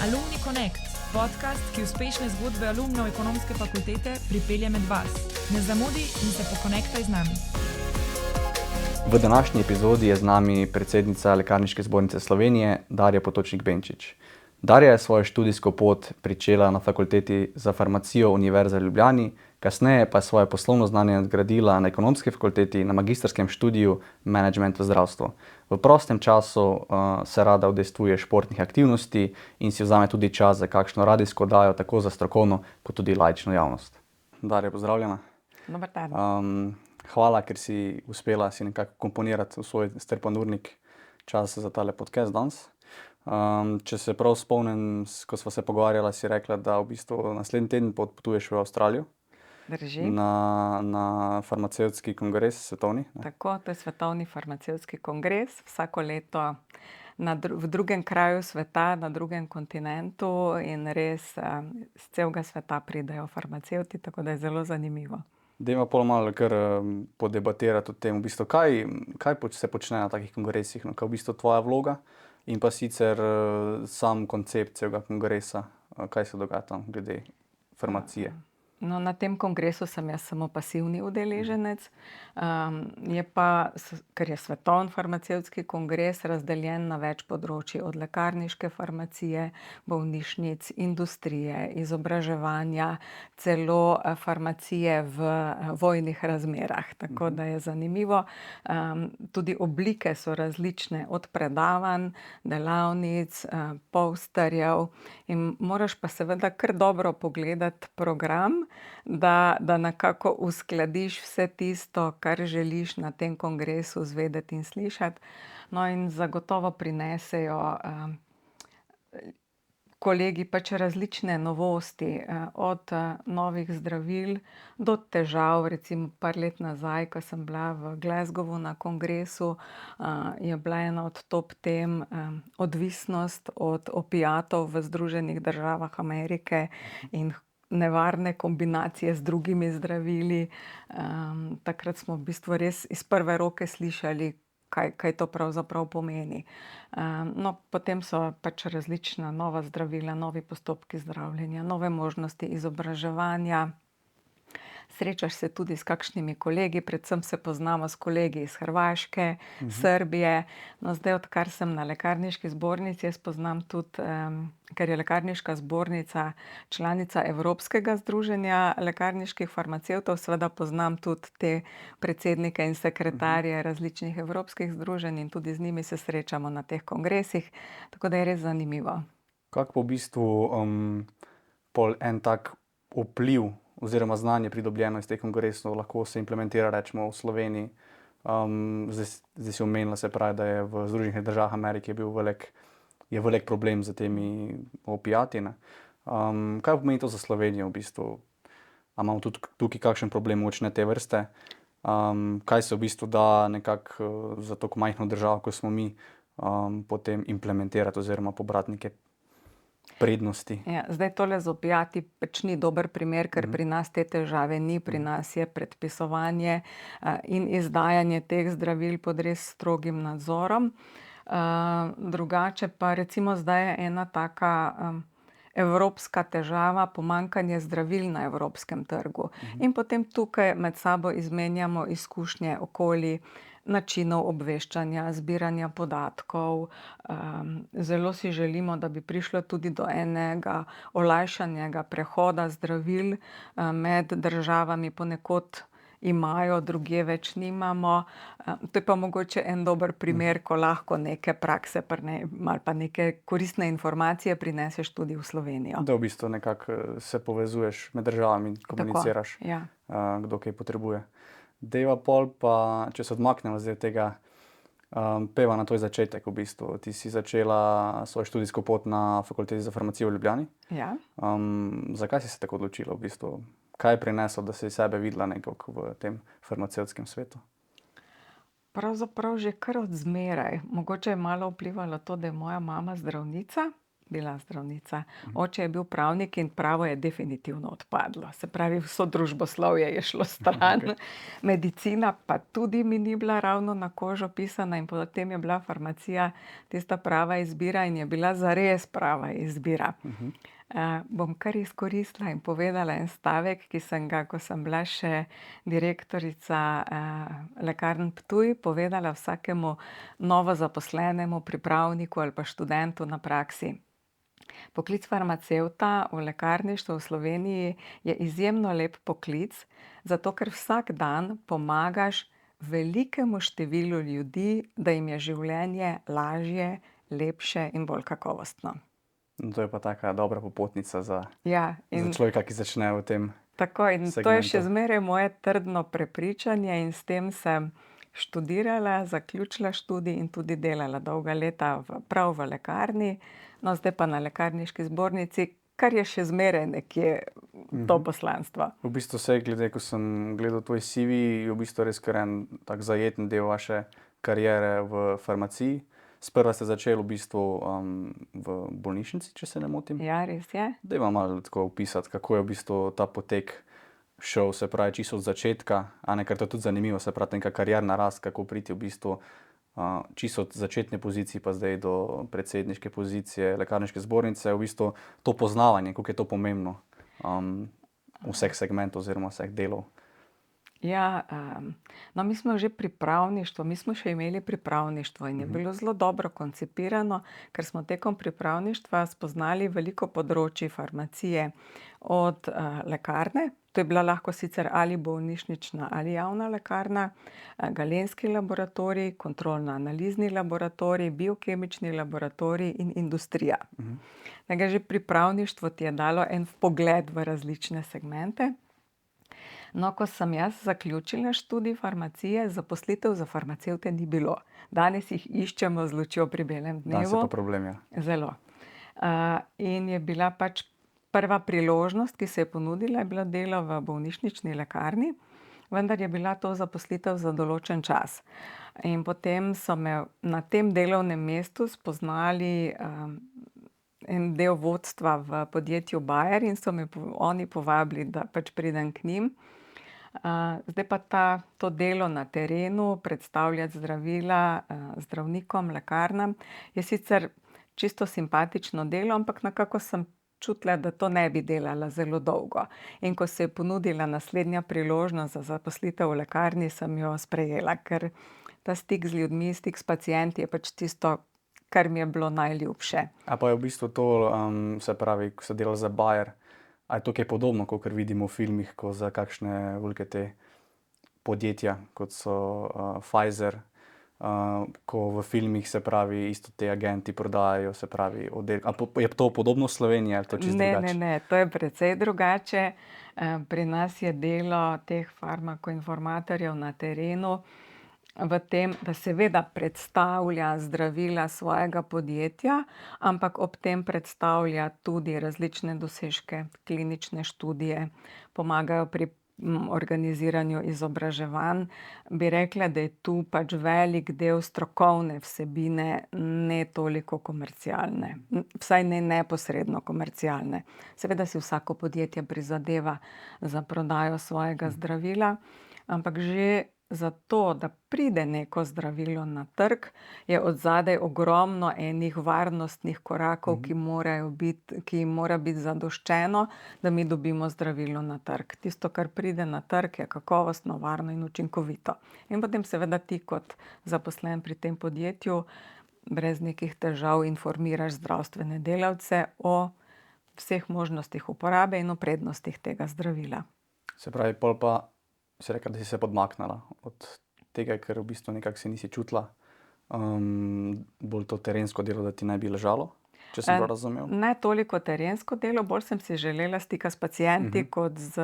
Alumni Connect, podcast, ki uspešne zgodbe alumnov ekonomske fakultete pripelje med vas. Ne zamudi in se pokonektaj z nami. V današnji epizodi je z nami predsednica Lekarniške zbornice Slovenije, Darja Potočnik Benčič. Darja je svojo študijsko pot pričela na fakulteti za farmacijo Univerze v Ljubljani, kasneje pa je svoje poslovno znanje nadgradila na ekonomski fakulteti na magistrskem študiju Management v zdravstvu. V prostem času se rada udejstvuje športnih aktivnosti in si vzame tudi čas za kakšno radijsko oddajo, tako za strokovno kot tudi laično javnost. Darja, pozdravljena. Dober dan. Hvala, ker si uspela si nekako komponirati v svoj strpan urnik čas za tale podcast danes. Če se prav spomnim, ko sva se pogovarjala, si rekla, da v bistvu naslednji teden potuješ v Avstralijo. Drži. Na farmacevtski kongres svetovni. Tako, to je svetovni farmacevtski kongres. Vsako leto v drugem kraju sveta, na drugem kontinentu in res z celega sveta pridejo farmacevti, tako da je zelo zanimivo. Dajmo pol malo kar podebatirati o tem, v bistvu, kaj se počne na takih kongresih, no, kaj je v bistvu tvoja vloga in pa sicer sam koncept celega kongresa, kaj se dogaja tam glede farmacije. No, na tem kongresu sem jaz samo pasivni udeleženec, je pa, ker je svetovni farmacevtski kongres razdeljen na več področij, od lekarniške farmacije, bolnišnic, industrije, izobraževanja, celo farmacije v vojnih razmerah, tako da je zanimivo. Tudi oblike so različne, od predavanj, delavnic, posterjev in moraš pa seveda kar dobro pogledati program, da nekako uskladiš vse tisto, kar želiš na tem kongresu izvedeti in slišati. No, in zagotovo prinesejo kolegi pač različne novosti, od novih zdravil do težav. Recimo par let nazaj, ko sem bila v Glasgowu na kongresu, je bila ena od top tem odvisnost od opiatov v Združenih državah Amerike in nevarne kombinacije z drugimi zdravili. Takrat smo v bistvu res iz prve roke slišali, kaj to pravzaprav pomeni. No, potem so pač različna nova zdravila, novi postopki zdravljenja, nove možnosti izobraževanja. Srečaš se tudi s kakšnimi kolegi, predvsem se poznamo s kolegi iz Hrvaške, Srbije. No, zdaj, odkar sem na Lekarniški zbornici, jaz poznam tudi, ker je Lekarniška zbornica članica Evropskega združenja lekarniških farmacevtov, seveda poznam tudi te predsednike in sekretarje različnih evropskih združenj in tudi z njimi se srečamo na teh kongresih, tako da je res zanimivo. Kako pa v bistvu pol en tak vpliv oziroma znanje pridobljeno iz teh kongresov lahko se implementira, rečemo, v Sloveniji? Zdaj si omenila, se pravi, da je v Združenih državah Amerike je velik problem z temi opiati, ne? Kaj pomeni to za Slovenijo v bistvu? A imamo tudi tukaj kakšen problem mogoče te vrste? Kaj se v bistvu da nekako za tako majhno državo, kot smo mi, potem implementirati oziroma pobrati neke prednosti? Ja, zdaj tole z opiati pač ni dober primer, ker pri nas te težave ni, pri nas je predpisovanje in izdajanje teh zdravil pod res strogim nadzorom. Drugače pa recimo zdaj je ena taka evropska težava, pomanjkanje zdravil na evropskem trgu. In potem tukaj med sabo izmenjamo izkušnje okoli načinov obveščanja, zbiranja podatkov. Zelo si želimo, da bi prišlo tudi do enega olajšanega prehoda zdravil med državami, ponekod imajo, drugje več nimamo. To je pa mogoče en dober primer, ko lahko neke prakse ali pa neke koristne informacije prineseš tudi v Slovenijo. Da v bistvu nekako se povezuješ med državami in komuniciraš, Tako, ja. Kdo kaj potrebuje. Dejva pol pa, če se odmaknemo zdaj od tega peva na tvoj začetek v bistvu. Ti si začela svojo študijsko pot na fakulteti za farmacijo v Ljubljani. Ja. Zakaj si se tako odločila v bistvu? Kaj je prineslo, da si sebe videla nekako v tem farmacevtskem svetu? Pravzaprav že kar od zmeraj. Mogoče je malo vplivalo to, da je moja mama zdravnica. bila zdravnica. Oče je bil pravnik in pravo je definitivno odpadlo. Se pravi, vso družboslovje je šlo stran. Okej. Medicina pa tudi mi ni bila ravno na kožo pisana in potem je bila farmacija tista prava izbira in je bila zares prava izbira. Bom kar izkoristila in povedala en stavek, ki sem ga, ko sem bila še direktorica Lekarn Ptuj, povedala vsakemu novozaposlenemu pripravniku ali pa študentu na praksi. Poklic farmacevta v lekarništvu v Sloveniji je izjemno lep poklic, zato ker vsak dan pomagaš velikemu številu ljudi, da jim je življenje lažje, lepše in bolj kakovostno. No, to je pa taka dobra popotnica za Ja, in človeka, ki začne v tem tako, in to je segmentu. še zmeraj moje trdno prepričanje in s tem sem študirala, zaključila študij in tudi delala dolga leta prav v lekarni, no zdaj pa na Lekarniški zbornici, kar je še zmeraj nekje to poslanstvo. V bistvu glede, ko sem gledal tvoj CV, je v bistvu res kar en tak zajeten del vaše kariere v farmaciji. Sprva ste začeli v bistvu v bolnišnici, če se ne motim. Ja, res je. Dajva malo tako opisati, kako je v bistvu ta potek šel, se pravi, čisto od začetka, a ne, ker to je tudi zanimivo, se pravi, neka karierna rast, kako priti v bistvu čisto od začetne pozicije pa zdaj do predsedniške pozicije Lekarniške zbornice, v bistvu to poznavanje, koliko je to pomembno vseh segmentov oziroma vseh delov. Ja, no, mi smo že pripravništvo, mi smo še imeli pripravništvo in je bilo zelo dobro koncipirano, ker smo tekom pripravništva spoznali veliko področij farmacije od lekarne, to je bila lahko sicer ali bolnišnična ali javna lekarna, galenski laboratorij, kontrolno-analizni laboratorij, biokemični laboratorij in industrija. Tako že pripravništvo ti je dalo en vpogled v različne segmente. No, ko sem jaz zaključila študij farmacije, zaposlitev za farmacevte ni bilo. Danes jih iščemo z lučjo pri belem Danes je dnevu. pa problem, ja. Zelo. In je bila pač prva priložnost, ki se je ponudila, je bilo delo v bolnišnični lekarni, vendar je bila to zaposlitev za določen čas. In potem so me na tem delovnem mestu spoznali en del vodstva v podjetju Bayer in so me oni povabili, da pač pridem k njim. Zdaj pa to delo na terenu, predstavljati zdravila zdravnikom, lekarnam, je sicer čisto simpatično delo, ampak nekako sem čutila, da to ne bi delala zelo dolgo. In ko se je ponudila naslednja priložnost za zaposlitev v lekarni, sem jo sprejela, ker ta stik z ljudmi, stik s pacienti je pač tisto, kar mi je bilo najljubše. A pa je v bistvu to, se pravi, ko se dela za Bayer, a je to kaj podobno, kakor vidimo v filmih, ko za kakšne velike te podjetja, kot so Pfizer, ko v filmih, se pravi, isto te agenti prodajajo, se pravi, a je to podobno v Sloveniji ali je to čisto drugače? Ne, to je precej drugače. Pri nas je delo teh farmakoinformatorjev na terenu v tem, da seveda predstavlja zdravila svojega podjetja, ampak ob tem predstavlja tudi različne dosežke, klinične študije, pomagajo pri organiziranju izobraževanj. Bi rekla, da je tu pač velik del strokovne vsebine, ne toliko komercialne. Vsaj ne neposredno komercialne. Seveda si vsako podjetje prizadeva za prodajo svojega zdravila, ampak že zato, da pride neko zdravilo na trg, je odzadaj ogromno enih varnostnih korakov, ki jim mora biti zadoščeno, da mi dobimo zdravilo na trg. Tisto, kar pride na trg, je kakovostno, varno in učinkovito. In potem seveda ti kot zaposlen pri tem podjetju brez nekih težav informiraš zdravstvene delavce o vseh možnostih uporabe in o prednostih tega zdravila. Se pravi, pol pa si rekla, da si se podmaknila od tega, ker v bistvu nekako se nisi čutila bolj to terensko delo, da ti ne bi ležalo, če sem prav razumel? Ne toliko terensko delo, bolj sem si želela stika s pacienti kot z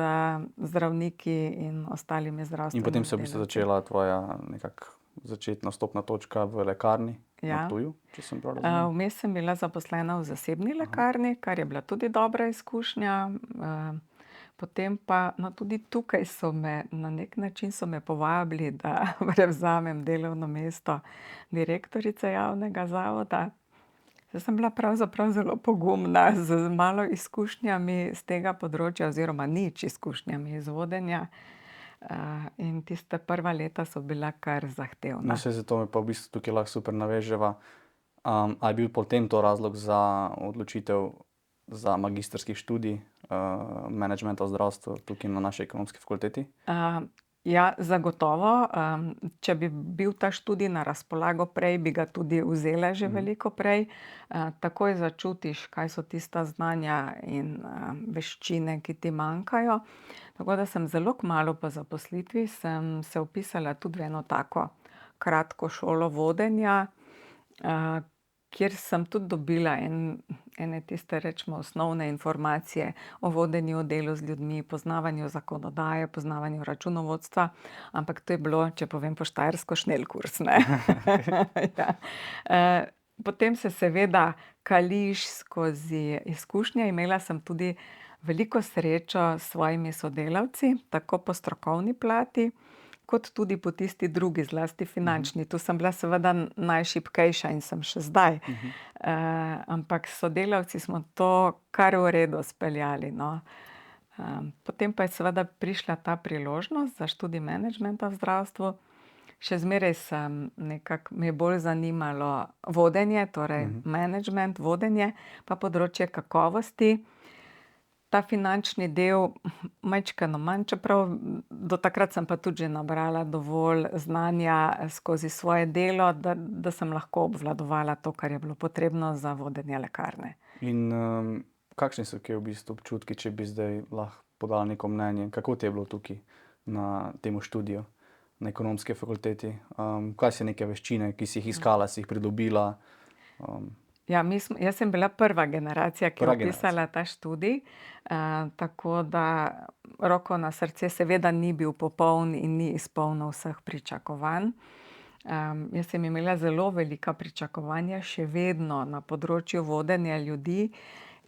zdravniki in ostalimi zdravstvenimi In potem se je v bistvu delavci. začela tvoja nekako začetna vstopna točka v lekarni Ja. na Ptuju, če sem prav razumel? Vmes sem bila zaposlena v zasebni lekarni, kar je bila tudi dobra izkušnja. Potem pa, no, tudi tukaj na nek način so me povabili, da prevzamem delovno mesto direktorice javnega zavoda. Jaz sem bila pravzaprav zelo pogumna, z malo izkušnjami s tega področja oziroma nič izkušnjami iz vodenja. In tista prva leta so bila kar No, zahtevna. saj zato me pa v bistvu tukaj lahko super naveževa. A je bil potem to razlog za odločitev za magistrski študij menedžmenta v zdravstvu tukaj na naši ekonomski fakulteti? Ja, zagotovo. Če bi bil ta študij na razpolago prej, bi ga tudi vzela že veliko prej. Takoj začutiš, kaj so tista znanja in veščine, ki ti manjkajo. Tako da sem zelo kmalu po zaposlitvi sem se vpisala tudi v eno tako kratko šolo vodenja, kjer sem tudi dobila ene tiste, recimo, osnovne informacije o vodenju, delu z ljudmi, poznavanju zakonodaje, poznavanju računovodstva, ampak to je bilo, če povem po štajersko, šnelkurs, ne. Ja. Potem se seveda kališ skozi izkušnje. Imela sem tudi veliko srečo s svojimi sodelavci, tako po strokovni plati kot tudi po tisti drugi, zlasti finančni. Tu sem bila seveda najšibkejša in sem še zdaj. Ampak s sodelavci smo to kar v redu speljali, no. Potem pa je seveda prišla ta priložnost za študij menedžmenta v zdravstvu. Še zmeraj me je bolj zanimalo vodenje, torej menedžment, vodenje, pa področje kakovosti. Ta finančni del majčkeno manj, čeprav do takrat sem pa tudi že nabrala dovolj znanja skozi svoje delo, da sem lahko obvladovala to, kar je bilo potrebno za vodenje lekarne. In kakšni so v bistvu občutki, če bi zdaj lahko podala neko mnenje, kako ti je bilo tukaj na tem študiju na ekonomski fakulteti? Kaj so neke veščine, ki si jih iskala, si jih pridobila? Ja, jaz sem bila prva generacija, ki je Prva vpisala ta študij, tako da roko na srce, seveda ni bil popoln in ni izpolnil vseh pričakovanj. Jaz sem imela zelo velika pričakovanja, še vedno na področju vodenja ljudi,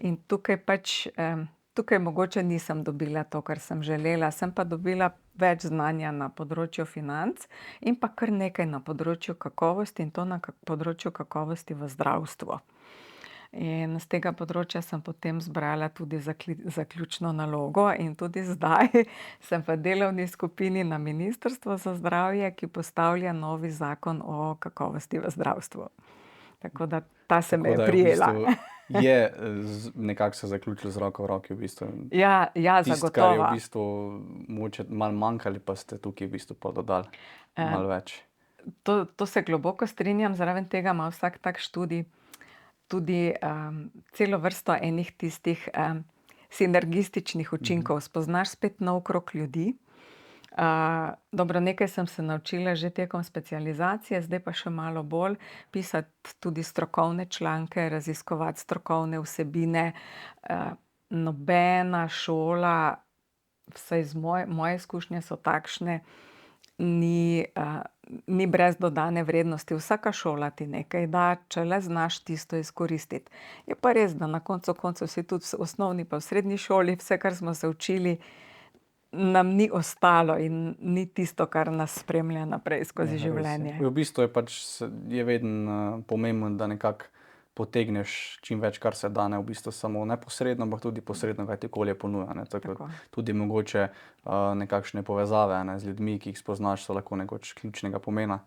in tukaj mogoče nisem dobila to, kar sem želela, sem pa dobila več znanja na področju financ in pa kar nekaj na področju kakovosti, in to na področju kakovosti v zdravstvu. In s tega področja sem potem zbrala tudi zaključno nalogo in tudi zdaj sem v delovni skupini na Ministrstvu za zdravje, ki postavlja novi zakon o kakovosti v zdravstvu. Tako da ta se me je prijela. Nekako se zaključilo z roko v roki v bistvu. Ja, ja, Tisto, kar je v zagotovo. bistvu mogoče malo manjkalo, pa ste tukaj v bistvu pol dodali malo več. To se globoko strinjam, zraven tega ima vsak tak študij tudi celo vrsto enih tistih sinergističnih učinkov. Spoznaš spet nov krog ljudi. Dobro, nekaj sem se naučila že tekom specializacije, zdaj pa še malo bolj pisati tudi strokovne članke, raziskovati strokovne vsebine. Nobena šola, vsaj moje izkušnje so takšne, ni brez dodane vrednosti. Vsaka šola ti nekaj da, če le znaš tisto izkoristiti. Je pa res, da na koncu koncev si tudi v osnovni pa v srednji šoli vse, kar smo se učili, nam ni ostalo in ni tisto, kar nas spremlja naprej skozi življenje. V bistvu je vedno pomembno, da nekako potegneš čim več, kar se da, ne v bistvu samo neposredno, ampak tudi posredno, kaj ti okolje ponuja, ne. Tako tudi mogoče nekakšne povezave, ne, z ljudmi, ki jih spoznaš, so lahko nekoč ključnega pomena.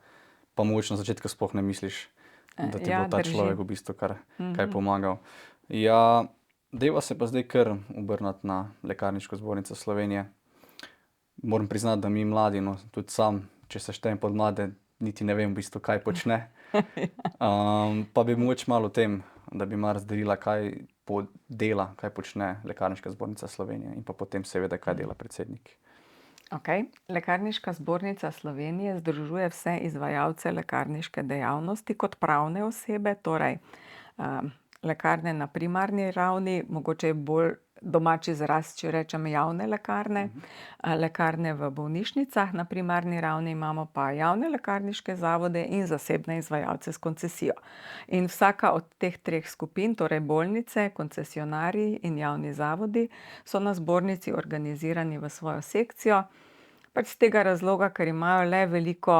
Pa mogoče na začetku sploh ne misliš, da ti bo ta človek v bistvu kaj pomagal. Ja, dajva se pa zdaj kar obrniti na Lekarniško zbornico Slovenije. Moram priznati, da mi mladi, no, tudi sam, če se štejem pod mlade, niti ne vem v bistvu, kaj počne. Pa bi mogoče malo o tem, da bi malo razdelila, kaj dela, kaj počne Lekarniška zbornica Slovenije in pa potem seveda, kaj dela predsednik. Okej. Lekarniška zbornica Slovenije združuje vse izvajalce lekarniške dejavnosti kot pravne osebe, torej lekarne na primarni ravni, mogoče je bolj domač izraz, če rečem javne lekarne, lekarne v bolnišnicah, na primarni ravni imamo pa javne lekarniške zavode in zasebne izvajalce s koncesijo. In vsaka od teh treh skupin, torej bolnice, koncesionarji in javni zavodi, so na zbornici organizirani v svojo sekcijo. Pač z tega razloga, ker imajo le veliko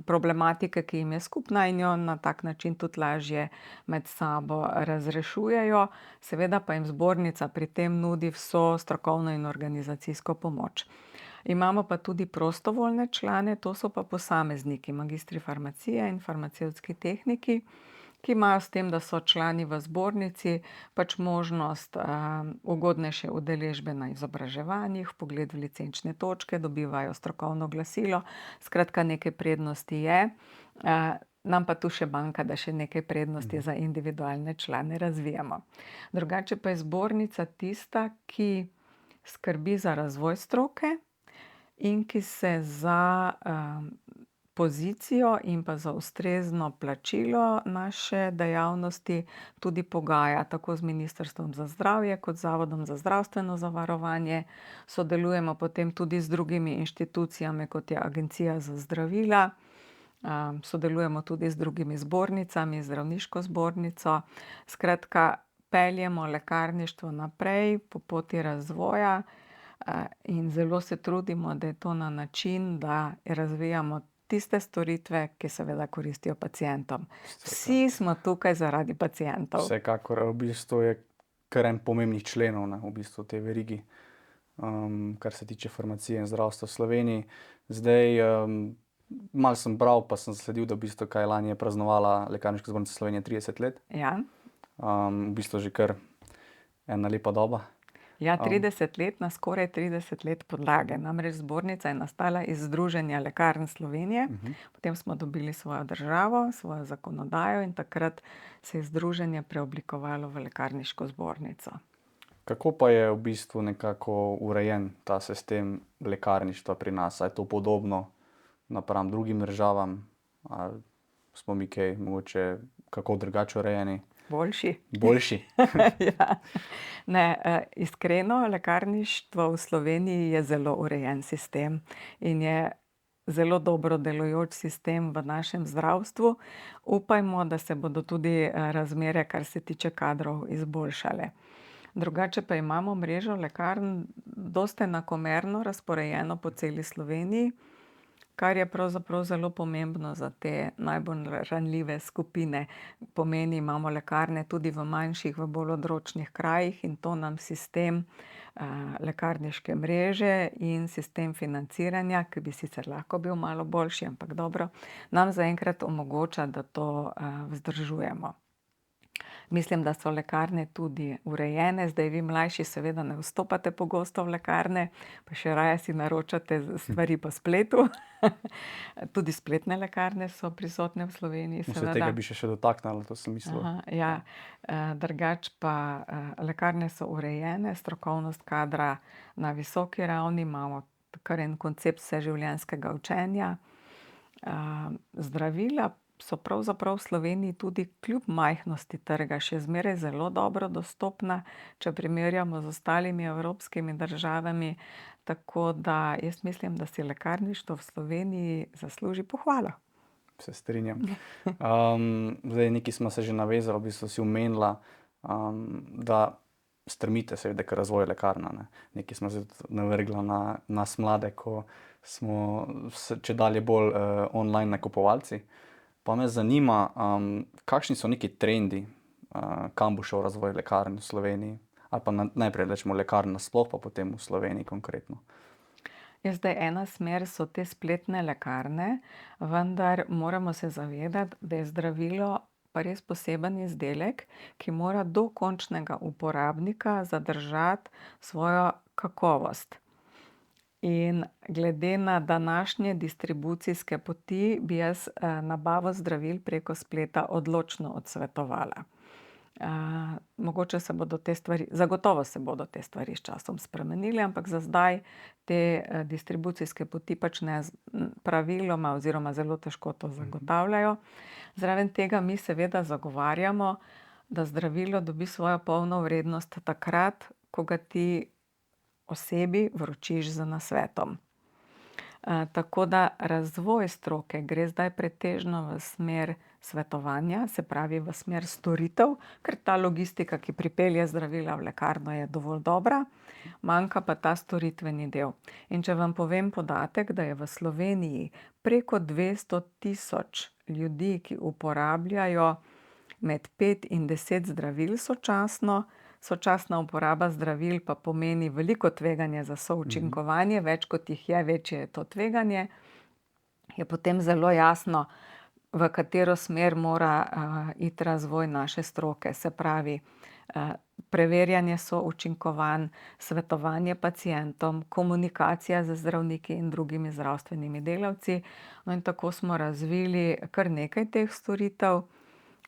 problematike, ki jim je skupna in jo na tak način tudi lažje med sabo razrešujejo. Seveda pa jim zbornica pri tem nudi vso strokovno in organizacijsko pomoč. Imamo pa tudi prostovoljne člane, to so pa posamezniki, magistri farmacije in farmacevtski tehniki, ki imajo s tem, da so člani v zbornici, pač možnost ugodnejše udeležbe na izobraževanjih, vpogled v licenčne točke, dobivajo strokovno glasilo, skratka nekaj prednosti je. Nam pa tu še manjka, da še nekaj prednosti za individualne člane razvijamo. Drugače pa je zbornica tista, ki skrbi za razvoj stroke in ki se za pozicijo in pa za ustrezno plačilo naše dejavnosti tudi pogaja, tako z Ministrstvom za zdravje kot Zavodom za zdravstveno zavarovanje. Sodelujemo potem tudi z drugimi inštitucijami, kot je Agencija za zdravila. Sodelujemo tudi z drugimi zbornicami, Zdravniško zbornico. Skratka, peljemo lekarništvo naprej po poti razvoja in zelo se trudimo, da je to na način, da razvijamo tiste storitve, ki seveda koristijo pacientom. Vsi smo tukaj zaradi pacientov. Vsekakor, v bistvu je kar en pomembnih členov, ne, v bistvu te verigi, kar se tiče farmacije in zdravstva v Sloveniji. Zdaj, malo sem bral, pa sem zasledil, da v bistvu kaj lani je praznovala Lekarniška zbornica Slovenije 30 let. Ja. V bistvu že kar ena lepa doba. Ja, 30 let na skoraj 30 let podlage. Namreč zbornica je nastala iz Združenja lekarn Slovenije, potem smo dobili svojo državo, svojo zakonodajo in takrat se je združenje preoblikovalo v Lekarniško zbornico. Kako pa je v bistvu nekako urejen ta sistem lekarništva pri nas? A je to podobno napram drugim državam? Ali smo mi kaj mogoče kako drugače urejeni? Boljši. Boljši? Ja. Ne, iskreno, lekarništvo v Sloveniji je zelo urejen sistem in je zelo dobro delujoč sistem v našem zdravstvu. Upajmo, da se bodo tudi razmere, kar se tiče kadrov, izboljšale. Drugače pa imamo mrežo lekarn dosti enakomerno razporejeno po celi Sloveniji, kar je pravzaprav zelo pomembno za te najbolj ranljive skupine. Pomeni, imamo lekarne tudi v manjših, v bolj odročnih krajih in to nam sistem lekarniške mreže in sistem financiranja, ki bi sicer lahko bil malo boljši, ampak dobro, nam zaenkrat omogoča, da to vzdržujemo. Mislim, da so lekarne tudi urejene, zdaj vi mlajši seveda ne vstopate pogosto v lekarne, pa še raje si naročate stvari po spletu. Tudi spletne lekarne so prisotne v Sloveniji, seveda. Se tega bi še dotaknila, to sem mislil. Ja, drugače pa lekarne so urejene, strokovnost kadra na visoki ravni, imamo kar en koncept vseživljenjskega učenja. Zdravila so pravzaprav v Sloveniji tudi kljub majhnosti trga še zmeraj zelo dobro dostopna, če primerjamo z ostalimi evropskimi državami. Tako da jaz mislim, da si lekarništvo v Sloveniji zasluži pohvalo. Se strinjam. Zdaj nekaj smo se že navezali, v bistvu si omenila, da strmite seveda k razvoju lekarn, ne. Nekaj smo se navrgla na nas mlade, ko smo čedalje bolj online nakupovalci. Pa me zanima, kakšni so neki trendi, kam bo šel razvoj lekarn v Sloveniji? Ali pa najprej rečemo lekarn nasploh, pa potem v Sloveniji konkretno. Ja, zdaj ena smer so te spletne lekarne, vendar moramo se zavedati, da je zdravilo pa res poseben izdelek, ki mora do končnega uporabnika zadržati svojo kakovost. In glede na današnje distribucijske poti bi jaz nabavo zdravil preko spleta odločno odsvetovala. Mogoče se bodo te stvari, zagotovo se bodo te stvari s časom spremenile, ampak za zdaj te distribucijske poti pač ne praviloma oziroma zelo težko to zagotavljajo. Zraven tega mi seveda zagovarjamo, da zdravilo dobi svojo polno vrednost takrat, ko ga ti osebi vročiš z nasvetom. Tako da razvoj stroke gre zdaj pretežno v smer svetovanja, se pravi v smer storitev, ker ta logistika, ki pripelje zdravila v lekarno, je dovolj dobra, manjka pa ta storitveni del. In če vam povem podatek, da je v Sloveniji preko 200.000 ljudi, ki uporabljajo med 5 in 10 zdravil sočasno, sočasna uporaba zdravil pa pomeni veliko tveganje za součinkovanje, več kot jih je, večje je to tveganje, je potem zelo jasno, v katero smer mora iti razvoj naše stroke. Se pravi, preverjanje součinkovanj, svetovanje pacientom, komunikacija z zdravniki in drugimi zdravstvenimi delavci. No, in tako smo razvili kar nekaj teh storitev.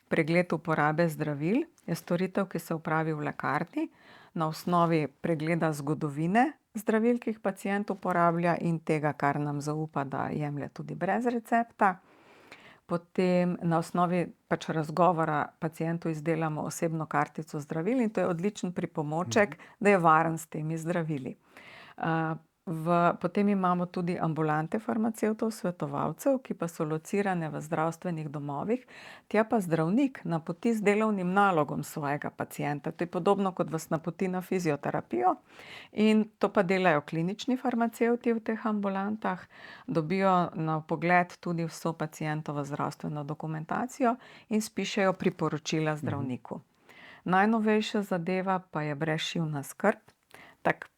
Pregled uporabe zdravil je storitev, ki se opravi v lekarni na osnovi pregleda zgodovine zdravil, ki jih pacient uporablja, in tega, kar nam zaupa, da jemlje tudi brez recepta. Potem na osnovi pač razgovora pacientu izdelamo osebno kartico zdravil in to je odličen pripomoček, da je varen s temi zdravili. Potem imamo tudi ambulante farmacevtov, svetovalcev, ki pa so locirane v zdravstvenih domovih, tja pa zdravnik napoti z delovnim nalogom svojega pacienta. To je podobno, kot vas napoti na fizioterapijo, in to pa delajo klinični farmacevti v teh ambulantah, dobijo na vpogled tudi vso pacientovo zdravstveno dokumentacijo in spišejo priporočila zdravniku. Najnovejša zadeva pa je brezšivna skrb, tak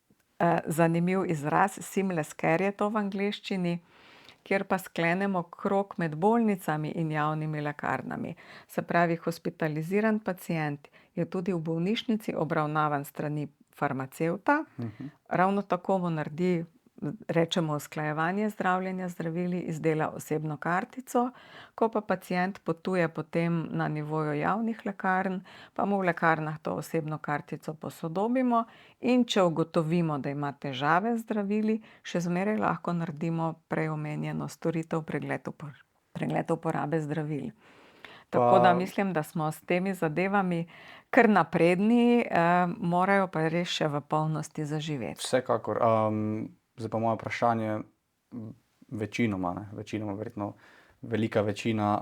zanimiv izraz, seamless care je to v angleščini, kjer pa sklenemo krog med bolnicami in javnimi lekarnami. Se pravi, hospitaliziran pacient je tudi v bolnišnici obravnavan s strani farmacevta, ravno tako mu naredi, rečemo, usklajevanje zdravljenja z zdravili, izdela osebno kartico, ko pa pacient potuje potem na nivoju javnih lekarn, pa mu v lekarnah to osebno kartico posodobimo, in če ugotovimo, da ima težave z zdravili, še zmeraj lahko naredimo prej omenjeno storitev pregled uporabe zdravil. Tako da mislim, da smo s temi zadevami kar napredni, morajo pa res še v polnosti zaživeti. Vsekakor. Zdaj pa moje vprašanje, večinoma verjetno velika večina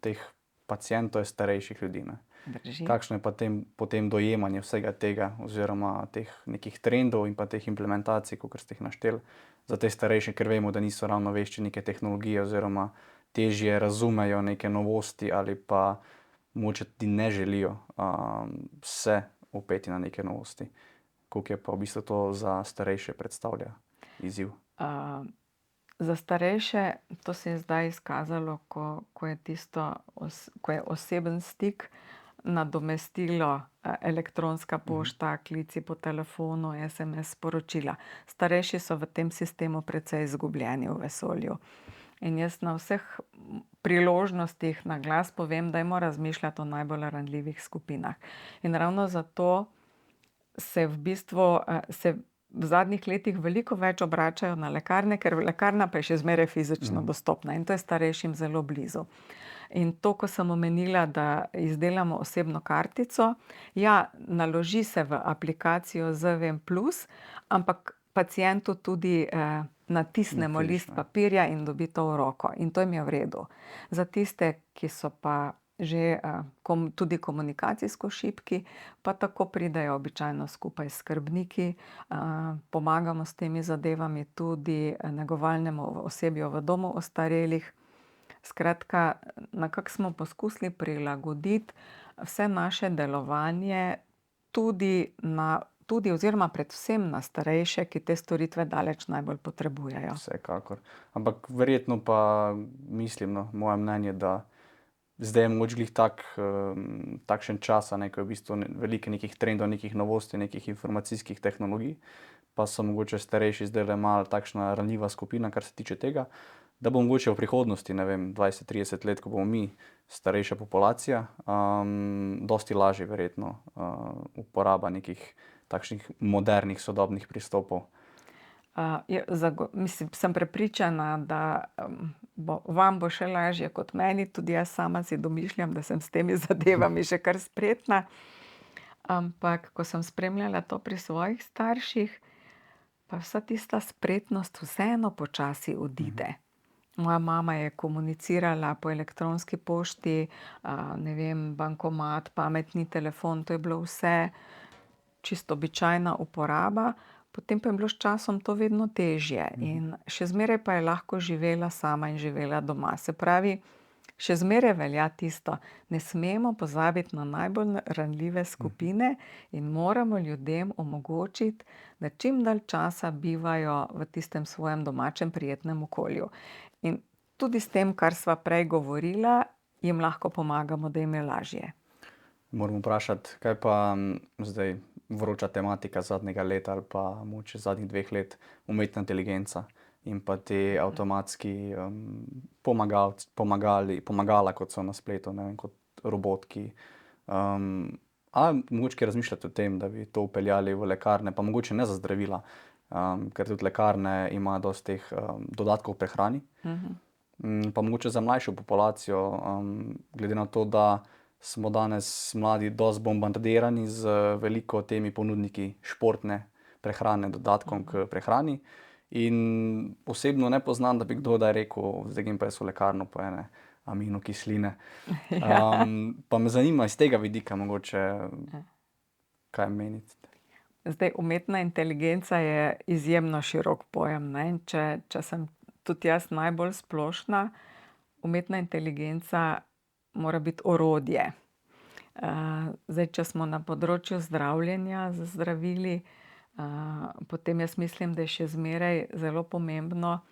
teh pacientov je starejših ljudi, ne. Drži. Kakšno je pa potem dojemanje vsega tega oziroma teh nekih trendov in pa teh implementacij, kakor ste jih našteli, za te starejše, ker vemo, da niso ravno vešči neke tehnologije oziroma težje razumejo neke novosti ali pa mogoče tudi ne želijo se vpeti na neke novosti. Koliko je pa v bistvu to za starejše predstavlja izziv? Za starejše, to se je zdaj izkazalo, ko je tisto, ko je oseben stik nadomestilo elektronska pošta, klici po telefonu, SMS sporočila. Starejši so v tem sistemu precej izgubljeni v vesolju. In jaz na vseh priložnostih na glas povem, dajmo razmišljati o najbolj ranljivih skupinah. In ravno zato se v bistvu v zadnjih letih veliko več obračajo na lekarne, ker lekarna pa je še zmeraj fizično dostopna in to je starejšim zelo blizu. In to, ko sem omenila, da izdelamo osebno kartico, ja, naloži se v aplikacijo zVem plus, ampak pacientu tudi natisnemo list papirja in dobi to v roko. In to jim je v redu. Za tiste, ki so pa že tudi komunikacijsko šibki, pa tako pridejo običajno skupaj s skrbniki, pomagamo s temi zadevami tudi negovalnemu osebju v domu ostarelih. Skratka, nekako smo poskusili prilagoditi vse naše delovanje tudi oziroma predvsem na starejše, ki te storitve daleč najbolj potrebujejo. Vsekakor. Ampak verjetno pa mislim, moje mnenje, da zdaj je mogoče glih takšen čas, ko je v bistvu veliko nekih trendov, nekih novosti, nekih informacijskih tehnologij, pa so mogoče starejši zdajle malo takšna ranljiva skupina, kar se tiče tega, da bo mogoče v prihodnosti, ne vem, 20-30 let, ko bomo mi starejša populacija, dosti lažje verjetno uporaba nekih takšnih modernih, sodobnih pristopov. Sem prepričana, da vam bo še lažje kot meni, tudi jaz sama si domišljam, da sem s temi zadevami še kar spretna. Ampak ko sem spremljala to pri svojih starših, pa vsa tista spretnost vseeno počasi odide. Moja mama je komunicirala po elektronski pošti, ne vem, bankomat, pametni telefon, to je bilo vse čisto običajna uporaba. Potem pa je bilo s časom to vedno težje in še zmeraj pa je lahko živela sama in živela doma. Se pravi, še zmeraj velja tisto, ne smemo pozabiti na najbolj ranljive skupine in moramo ljudem omogočiti, da čim dalj časa bivajo v tistem svojem domačem prijetnem okolju. In tudi s tem, kar sva prej govorila, jim lahko pomagamo, da jim je lažje. Moram vprašati, kaj pa zdaj vroča tematika zadnjega leta ali pa mogoče zadnjih 2 let, umetna inteligenca in pa te avtomatski pomagala, kot so na spletu, ne vem, kot robotki. Ali mogoče kaj razmišljate o tem, da bi to vpeljali v lekarne, pa mogoče ne za zdravila, ker tudi lekarne imajo dosti teh dodatkov v prehrani. Pa mogoče za mlajšo populacijo, glede na to, da smo danes mladi dosti bombardirani z veliko temi ponudniki športne prehrane, dodatkom k prehrani. In osebno ne poznam, da bi kdo kdaj rekel, zdaj grem pa jaz v lekarno po ene aminokisline. Pa me zanima iz tega vidika mogoče, kaj menite. Zdaj, umetna inteligenca je izjemno širok pojem, ne, in če sem tudi jaz najbolj splošna, umetna inteligenca mora biti orodje. Zdaj, če smo na področju zdravljenja z zdravili, potem jaz mislim, da je še zmeraj zelo pomembno.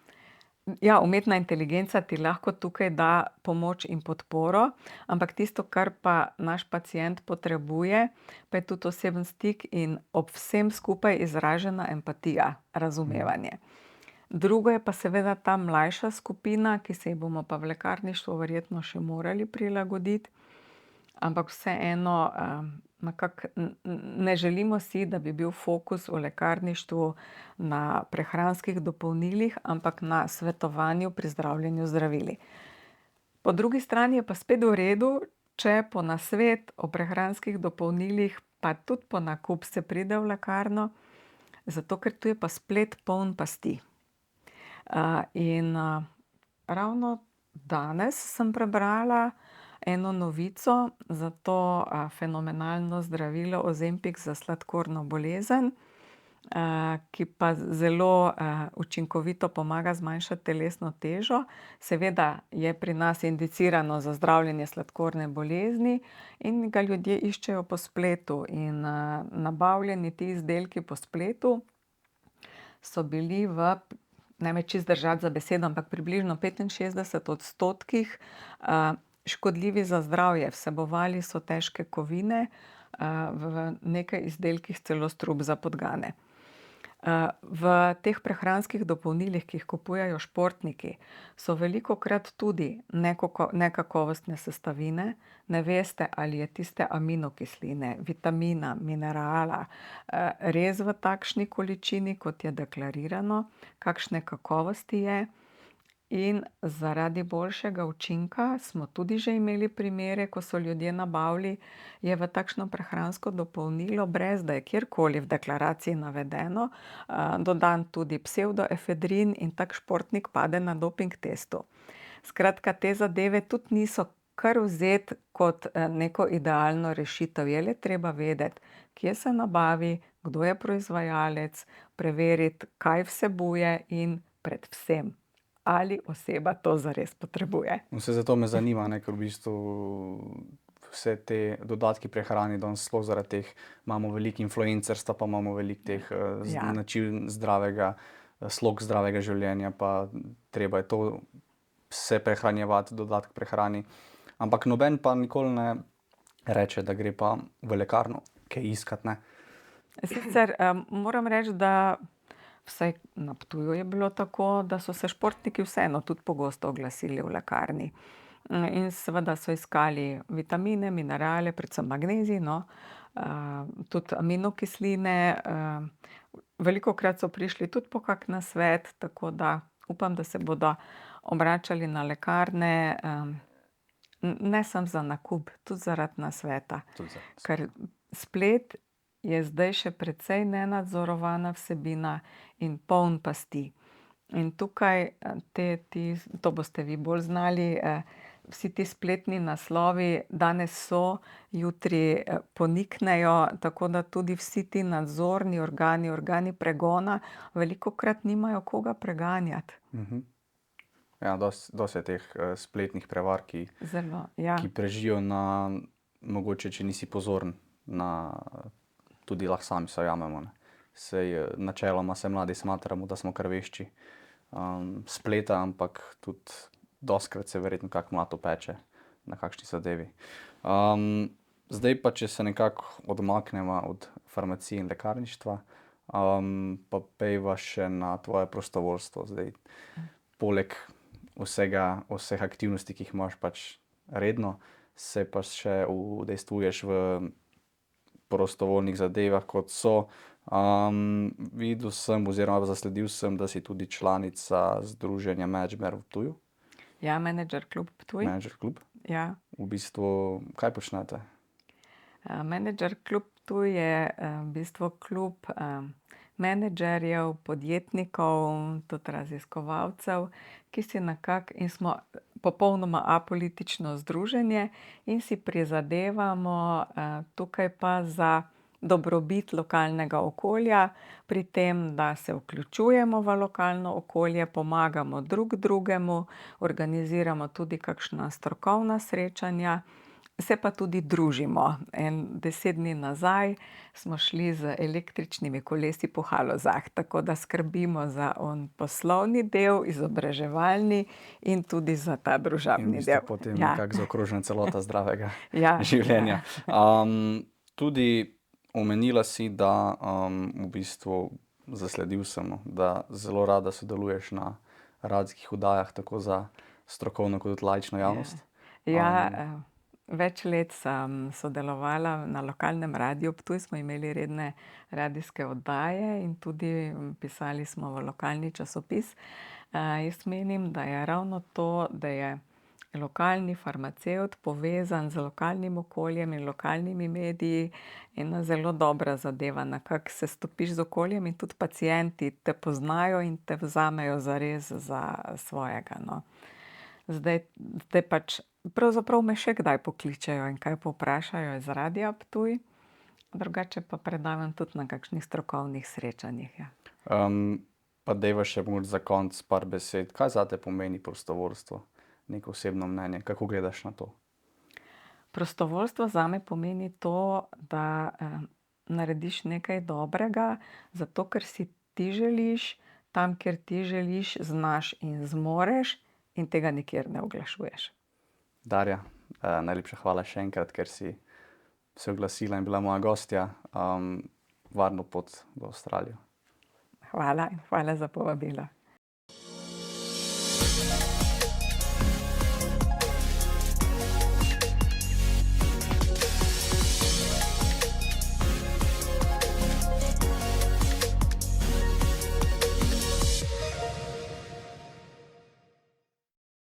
Ja, umetna inteligenca ti lahko tukaj da pomoč in podporo, ampak tisto, kar pa naš pacient potrebuje, pa je tudi oseben stik in ob vsem skupaj izražena empatija, razumevanje. Drugo je pa seveda ta mlajša skupina, ki se ji bomo pa v lekarništvu verjetno še morali prilagoditi, ampak vseeno, nekako ne želimo si, da bi bil fokus v lekarništvu na prehranskih dopolnilih, ampak na svetovanju pri zdravljenju z zdravili. Po drugi strani je pa spet v redu, če po nasvet o prehranskih dopolnilih pa tudi po nakup se pride v lekarno, zato ker tu je pa splet poln pasti. In ravno danes sem prebrala eno novico za to fenomenalno zdravilo Ozempic za sladkorno bolezen, ki pa zelo učinkovito pomaga zmanjšati telesno težo. Seveda je pri nas indicirano za zdravljenje sladkorne bolezni in ga ljudje iščejo po spletu. In nabavljeni ti izdelki po spletu so bili v, ne me čisto držati za besedo, ampak približno 65% škodljivi za zdravje. Vsebovali so težke kovine, v nekaj izdelkih celo strup za podgane. V teh prehranskih dopolnilih, ki jih kupujejo športniki, so velikokrat tudi nekakovostne sestavine. Ne veste, ali je tiste aminokisline, vitamina, minerala res v takšni količini, kot je deklarirano, kakšne kakovosti je. In zaradi boljšega učinka smo tudi že imeli primere, ko so ljudje nabavili, je v takšno prehransko dopolnilo, brez da je kjerkoli v deklaraciji navedeno, dodan tudi psevdoefedrin in tak športnik pade na doping testu. Skratka, te zadeve tudi niso kar vzeti kot neko idealno rešitev. Je le treba vedeti, kje se nabavi, kdo je proizvajalec, preveriti, kaj vsebuje in predvsem, ali oseba to zares potrebuje. Vse zato me zanima, ne, ker v bistvu vse te dodatki prehrani danes sploh zaradi teh, imamo veliko influencerstva, pa imamo veliko teh način zdravega, slog zdravega življenja, pa treba je to se prehranjevati, dodatek k prehrani. Ampak noben pa nikoli ne reče, da gre pa v lekarno kaj iskati, ne. Sicer moram reči, da vsaj na Ptuju je bilo tako, da so se športniki vseeno tudi pogosto oglasili v lekarni. In seveda so iskali vitamine, minerale, predvsem magnezij, no, tudi aminokisline. Velikokrat so prišli tudi po kak nasvet, tako da upam, da se bodo obračali na lekarne, ne samo za nakup, tudi zaradi nasveta. Ker splet je zdaj še precej nenadzorovana vsebina in poln pasti. In tukaj to boste vi bolj znali, vsi ti spletni naslovi danes so, jutri poniknejo, tako da tudi vsi ti nadzorni organi pregona velikokrat nimajo koga preganjati. Ja, dosti je teh spletnih prevar, Zelo, ja. ki prežijo na, mogoče, če nisi pozoren, tudi lahko sami se ujamemo, ne. Saj načeloma se mladi smatramo, da smo kar vešči spleta, ampak tudi dostikrat se verjetno kak mlad opeče na kakšni zadevi. Zdaj pa, če se nekako odmakneva od farmacije in lekarništva, pa pojdiva še na tvoje prostovoljstvo. Zdaj, poleg vseh aktivnosti, ki jih imaš pač redno, se pa še udejstvuješ v prostovoljnih zadevah, kot so, videl sem oziroma zasledil sem, da si tudi članica združenja Manager v Ptuju. Ja, Manager klub Ptuj. Manager klub. Ja. V bistvu, kaj počnete? Manager klub Ptuj je v bistvu klub menedžerjev, podjetnikov, tudi raziskovalcev, ki si in smo popolnoma apolitično združenje in si prizadevamo tukaj pa za dobrobit lokalnega okolja, pri tem, da se vključujemo v lokalno okolje, pomagamo drug drugemu, organiziramo tudi kakšna strokovna srečanja, se pa tudi družimo. 10 dni nazaj smo šli z električnimi kolesi po Halozah, tako da skrbimo za poslovni del, izobraževalni in tudi za ta družabni del. Potem nekako zaokrožena celota zdravega Ja. življenja. Tudi omenila si, da v bistvu zasledil sem, da zelo rada sodeluješ na radijskih oddajah, tako za strokovno kot tudi laično javnost. Ja, več let sem sodelovala na lokalnem radiu Ptuj, smo imeli redne radijske oddaje in tudi pisali smo v lokalni časopis. Jaz menim, da je ravno to, da je lokalni farmacevt povezan z lokalnim okoljem in lokalnimi mediji, ena zelo dobra zadeva, nekako se stopiš z okoljem in tudi pacienti te poznajo in te vzamejo zares za svojega, no. Zdaj pač pravzaprav me še kdaj pokličejo in kaj povprašajo iz Radia Ptuj, drugače pa predavam tudi na kakšnih strokovnih srečanjih, ja. Pa dajva še mogoče za konec par besed, kaj zate pomeni prostovoljstvo? Neko osebno mnenje, kako gledaš na to? Prostovoljstvo zame pomeni to, da narediš nekaj dobrega, zato ker si ti želiš, tam, kjer ti želiš, znaš in zmoreš in tega nikjer ne oglašuješ. Darja, najlepša hvala še enkrat, ker si se oglasila in bila moja gostja. Varno pot v Avstralijo. Hvala in hvala za povabilo.